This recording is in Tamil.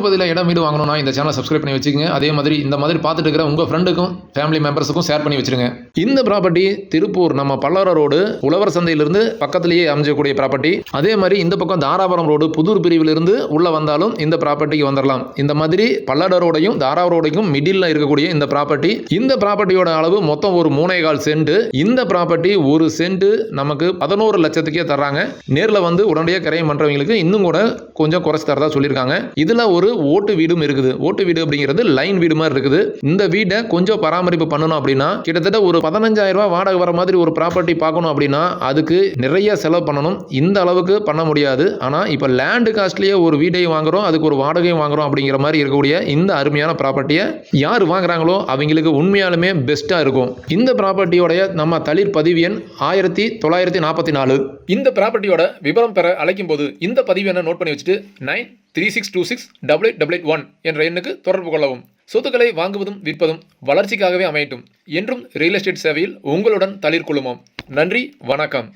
பகுதியில் இடம் வீடு வாங்கணும்னா இந்த சேனலை சப்ஸ்கிரைப் பண்ணி வச்சுக்கோங்க. அதே மாதிரி இந்த மாதிரி பார்த்துட்டு இருக்கிற உங்கள் ஃப்ரெண்டுக்கும் ஃபேமிலி மெம்பர்ஸுக்கும் ஷேர் பண்ணி வச்சிருங்க. இந்த ப்ராப்பர்ட்டி திருப்பூர் நம்ம பல்லவர ரோடு உழவர் சந்தையிலிருந்து பக்கத்திலேயே அமைஞ்சக்கூடிய ப்ராப்பர்ட்டி. அதே மாதிரி இந்த பக்கம் தாராபுரம் ரோடு புதூர் பிரிவிலிருந்து உள்ள வந்தாலும் இந்த ப்ராப்பர்ட்டிக்கு வந்துடலாம். இந்த மாதிரி பல்லட ரோடையும் தாராபுரம் ரோடையும் மிடில் இருக்கக்கூடிய இந்த ப்ராப்பர்ட்டியோட அளவு மொத்தம் ஒரு 3.25 சென்ட். இந்த ப்ராப்பர்ட்டி ஒரு சென்ட் நமக்கு 11 லட்சத்துக்கே தர்றாங்க. நேரில் வந்து உடனடியாக கிரையம் பண்றவங்களுக்கு இன்னும் கூட கொஞ்சம் குறைச்சு தரதா சொல்லியிருக்காங்க. இதுல ஒரு ஓட்டு வீடும் இருக்குது. ஓட்டு வீடு அப்படிங்கிறது லைன் வீடு மாதிரி இருக்குது. இந்த வீடை கொஞ்சம் பராமரிப்பு பண்ணணும் அப்படின்னா கிட்டத்தட்ட ஒரு 15,000 ரூபாய் வாடகை வர மாதிரி ஒரு ப்ராப்பர்ட்டி பார்க்கணும் அப்படின்னா அதுக்கு நிறைய செலவு பண்ணணும். இந்த அளவுக்கு பண்ண முடியாது. ஆனா இப்ப லேண்ட் காஸ்ட்லயே ஒரு வீடையும் வாங்குறோம், அதுக்கு ஒரு வாடகையும் வாங்குறோம் அப்படிங்கிற மாதிரி இருக்கக்கூடிய இந்த அருமையான ப்ராப்பர்ட்டியை யார் வாங்குறாங்களோ அவங்களுக்கு உண்மையாலுமே பெஸ்டா இருக்கும். இந்த ப்ராப்பர்ட்டியோட நம்ம தளிர் பதிவு எண் 1944. இந்த ப்ராப்பர்ட்டியோட விவரம் பெற அழைக்கும் போது இந்த பதிவு எண்ணை நோட் பண்ணி வச்சுட்டு 9362688881 என்ற எண்ணுக்கு தொடர்பு கொள்ளவும். சொத்துக்களை வாங்குவதும் விற்பதும் வளர்ச்சிக்காகவே அமையட்டும். என்றும் ரியல் எஸ்டேட் சேவையில் உங்களுடன் தளிர் குழுமம். நன்றி, வணக்கம்.